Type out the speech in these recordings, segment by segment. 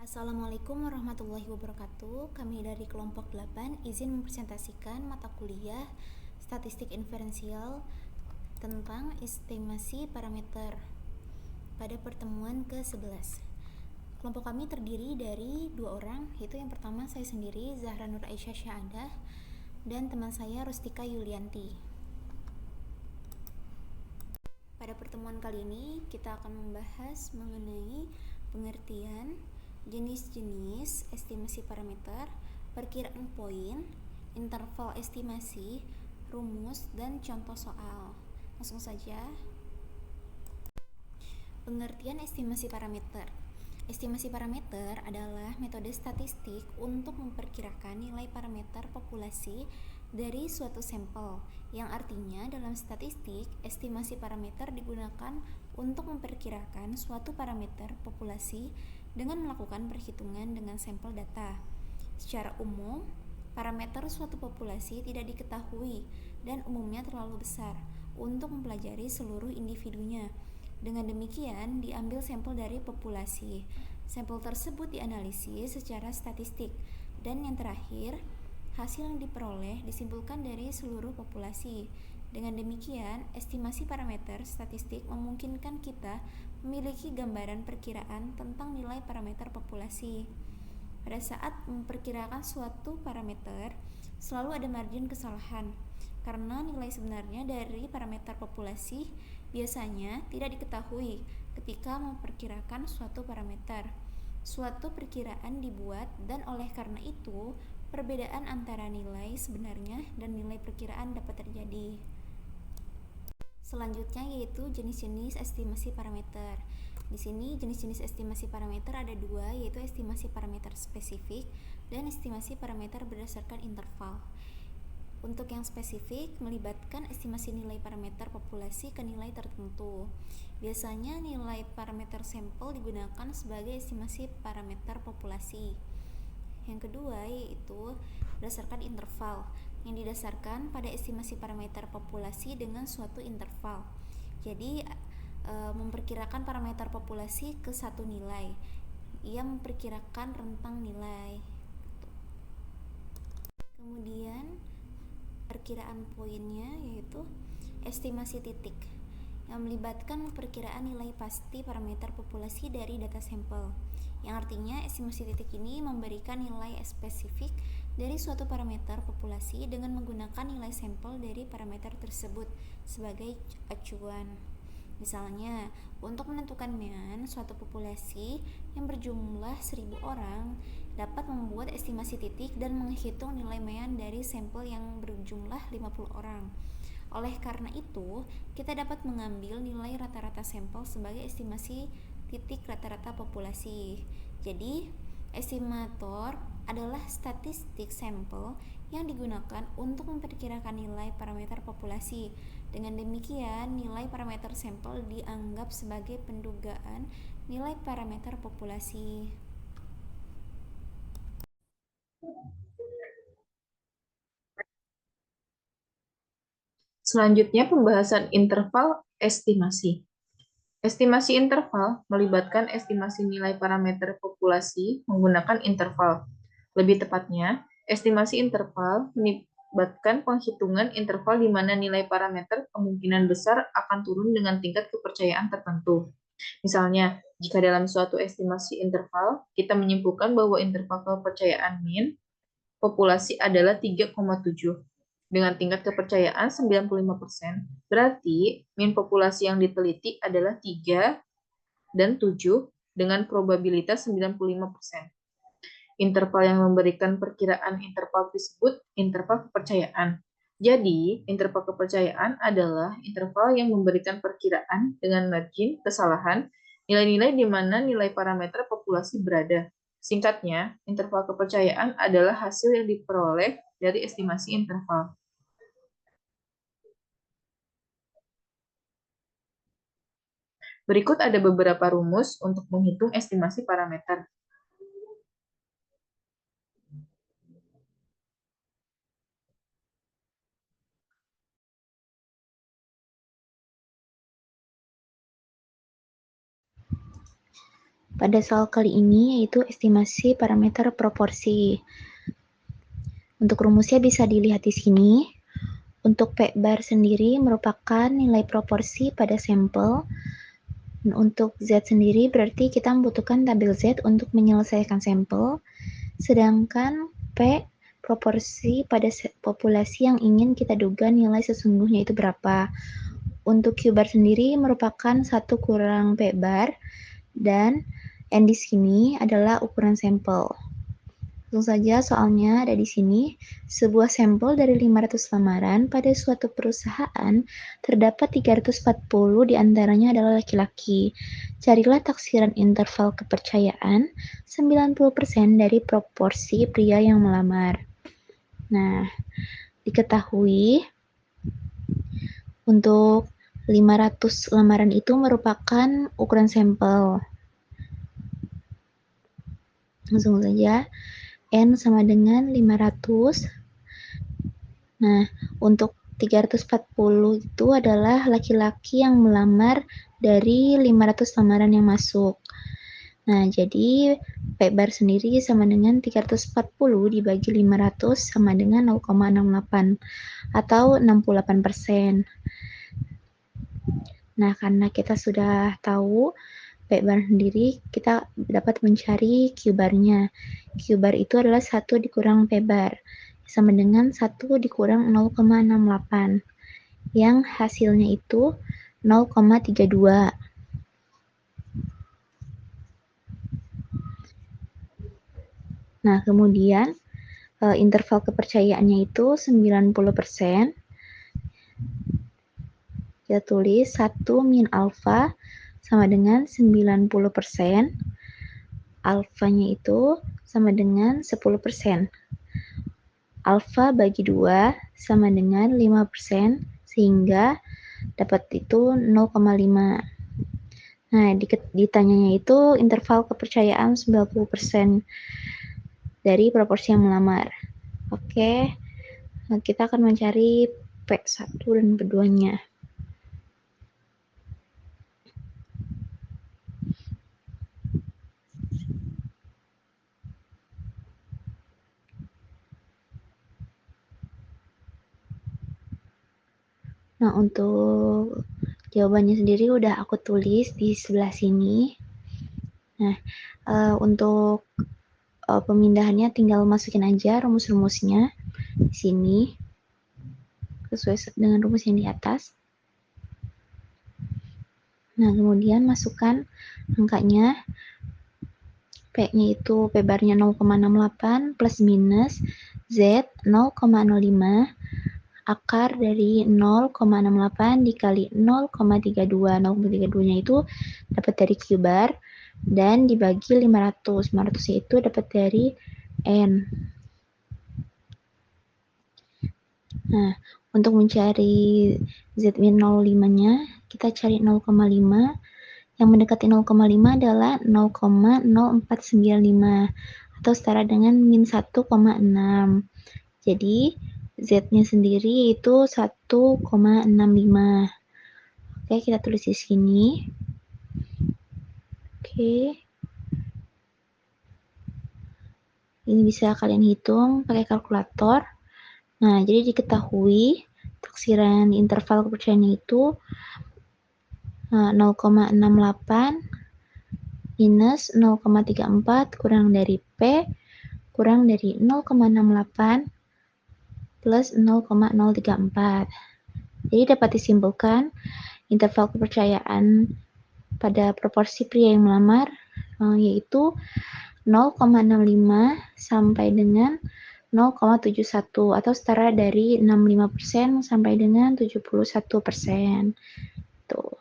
Assalamualaikum warahmatullahi wabarakatuh. Kami dari kelompok 8 izin mempresentasikan mata kuliah Statistik Inferensial tentang estimasi parameter pada pertemuan ke-11. Kelompok kami terdiri dari 2 orang, yaitu yang pertama saya sendiri, Zahra Nur Aisyah Syahadah, dan teman saya Rustika Yulianti. Pada pertemuan kali ini kita akan membahas mengenai pengertian, jenis-jenis estimasi parameter, perkiraan poin, interval estimasi, rumus, dan contoh soal. Langsung saja. Pengertian estimasi parameter. Estimasi parameter adalah metode statistik untuk memperkirakan nilai parameter populasi dari suatu sampel, yang artinya dalam statistik, estimasi parameter digunakan untuk memperkirakan suatu parameter populasi dengan melakukan perhitungan dengan sampel data. Secara umum, parameter suatu populasi tidak diketahui dan umumnya terlalu besar untuk mempelajari seluruh individunya. Dengan demikian, diambil sampel dari populasi. Sampel tersebut dianalisis secara statistik, dan yang terakhir, hasil yang diperoleh disimpulkan dari seluruh populasi. Dengan demikian, estimasi parameter statistik memungkinkan kita memiliki gambaran perkiraan tentang nilai parameter populasi. Pada saat memperkirakan suatu parameter, selalu ada margin kesalahan, karena nilai sebenarnya dari parameter populasi biasanya tidak diketahui ketika memperkirakan suatu parameter. Suatu perkiraan dibuat, dan oleh karena itu, perbedaan antara nilai sebenarnya dan nilai perkiraan dapat terjadi. Selanjutnya yaitu jenis-jenis estimasi parameter. Di sini jenis-jenis estimasi parameter ada 2, yaitu estimasi parameter spesifik dan estimasi parameter berdasarkan interval. Untuk yang spesifik melibatkan estimasi nilai parameter populasi ke nilai tertentu. Biasanya nilai parameter sampel digunakan sebagai estimasi parameter populasi. Yang kedua yaitu berdasarkan interval, yang didasarkan pada estimasi parameter populasi dengan suatu interval. Jadi memperkirakan parameter populasi ke satu nilai. Ia memperkirakan rentang nilai. Kemudian perkiraan poinnya yaitu estimasi titik, yang melibatkan perkiraan nilai pasti parameter populasi dari data sampel, yang artinya estimasi titik ini memberikan nilai spesifik dari suatu parameter populasi dengan menggunakan nilai sampel dari parameter tersebut sebagai acuan. Misalnya, untuk menentukan mean suatu populasi yang berjumlah 1000 orang, dapat membuat estimasi titik dan menghitung nilai mean dari sampel yang berjumlah 50 orang. Oleh karena itu, kita dapat mengambil nilai rata-rata sampel sebagai estimasi titik rata-rata populasi. Jadi, estimator adalah statistik sampel yang digunakan untuk memperkirakan nilai parameter populasi. Dengan demikian, nilai parameter sampel dianggap sebagai pendugaan nilai parameter populasi. Selanjutnya, pembahasan interval estimasi. Estimasi interval melibatkan estimasi nilai parameter populasi menggunakan interval. Lebih tepatnya, estimasi interval melibatkan penghitungan interval di mana nilai parameter kemungkinan besar akan turun dengan tingkat kepercayaan tertentu. Misalnya, jika dalam suatu estimasi interval, kita menyimpulkan bahwa interval kepercayaan min populasi adalah 3,7 dengan tingkat kepercayaan 95%, berarti min populasi yang diteliti adalah 3 dan 7 dengan probabilitas 95%. Interval yang memberikan perkiraan interval disebut interval kepercayaan. Jadi, interval kepercayaan adalah interval yang memberikan perkiraan dengan margin kesalahan nilai-nilai di mana nilai parameter populasi berada. Singkatnya, interval kepercayaan adalah hasil yang diperoleh dari estimasi interval. Berikut ada beberapa rumus untuk menghitung estimasi parameter. pada soal kali ini yaitu estimasi parameter proporsi. Untuk rumusnya bisa dilihat di sini. Untuk P bar sendiri merupakan nilai proporsi pada sampel. Untuk Z sendiri berarti kita membutuhkan tabel Z untuk menyelesaikan sampel. Sedangkan P proporsi pada populasi yang ingin kita duga nilai sesungguhnya itu berapa. Untuk Q bar sendiri merupakan 1 kurang P bar dan N di sini adalah ukuran sampel. Langsung saja soalnya ada di sini. Sebuah sampel dari 500 lamaran pada suatu perusahaan terdapat 340 diantaranya adalah laki-laki. Carilah taksiran interval kepercayaan 90% dari proporsi pria yang melamar. Nah, diketahui untuk 500 lamaran itu merupakan ukuran sampel. Langsung saja, N sama dengan 500. Nah, untuk 340 itu adalah laki-laki yang melamar dari 500 lamaran yang masuk. Nah, jadi P bar sendiri sama dengan 340 dibagi 500 sama dengan 0,68 atau 68%. Nah, karena kita sudah tahu P bar sendiri, kita dapat mencari Q barnya. Q bar itu adalah 1 dikurang P bar, sama dengan 1 dikurang 0,68, yang hasilnya itu 0,32. Nah, kemudian interval kepercayaannya itu 90%. Kita tulis 1 min alfa sama dengan 90%. Alfanya itu sama dengan 10%. Alfa bagi 2 sama dengan 5%, sehingga dapat itu 0,5. Nah, ditanyanya itu interval kepercayaan 90% dari proporsi yang melamar. Oke, nah kita akan mencari P1 dan P2-nya. Nah, untuk jawabannya sendiri udah aku tulis di sebelah sini. Nah, untuk pemindahannya tinggal masukin aja rumus-rumusnya di sini sesuai dengan rumus yang di atas. Nah, kemudian masukkan angkanya. P-nya itu P barnya 0,68 plus minus Z 0,05 akar dari 0,68 dikali 0,32. 0,32-nya itu dapat dari Q bar dan dibagi 500. 500 itu dapat dari N. Nah, untuk mencari Z min 0,5-nya, kita cari 0,5. Yang mendekati 0,5 adalah 0,0495 atau setara dengan min 1,6. Jadi, Z-nya sendiri itu 1,65. Oke, kita tulis di sini. Oke. Ini bisa kalian hitung pakai kalkulator. Nah, jadi diketahui taksiran interval kepercayaan itu 0,68 minus 0,34 kurang dari P kurang dari 0,68 plus 0,034. Jadi dapat disimpulkan interval kepercayaan pada proporsi pria yang melamar yaitu 0,65 sampai dengan 0,71 atau setara dari 65% sampai dengan 71%. Tuh.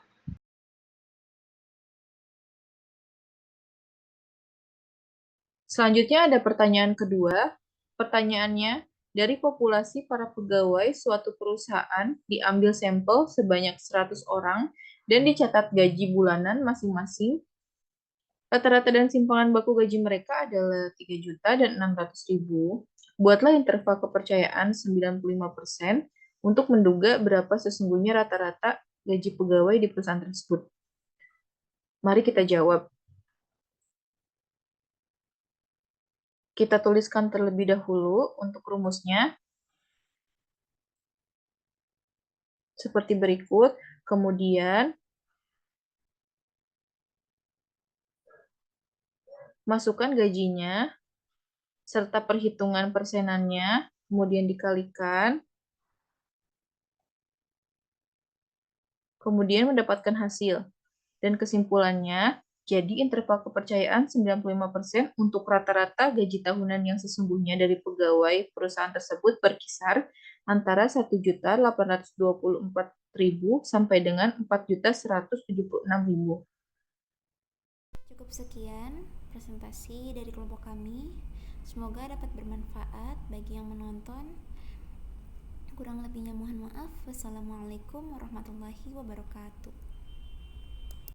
Selanjutnya ada pertanyaan kedua. Pertanyaannya, dari populasi para pegawai suatu perusahaan diambil sampel sebanyak 100 orang dan dicatat gaji bulanan masing-masing. Rata-rata dan simpangan baku gaji mereka adalah 3 juta dan 600.000. Buatlah interval kepercayaan 95% untuk menduga berapa sesungguhnya rata-rata gaji pegawai di perusahaan tersebut. Mari kita jawab. Kita tuliskan terlebih dahulu untuk rumusnya seperti berikut. Kemudian masukkan gajinya serta perhitungan persenannya, kemudian dikalikan, kemudian mendapatkan hasil. Dan kesimpulannya, jadi interval kepercayaan 95% untuk rata-rata gaji tahunan yang sesungguhnya dari pegawai perusahaan tersebut berkisar antara 1.824.000 sampai dengan 4.176.000. Cukup sekian presentasi dari kelompok kami. Semoga dapat bermanfaat bagi yang menonton. Kurang lebihnya mohon maaf. Wassalamualaikum warahmatullahi wabarakatuh.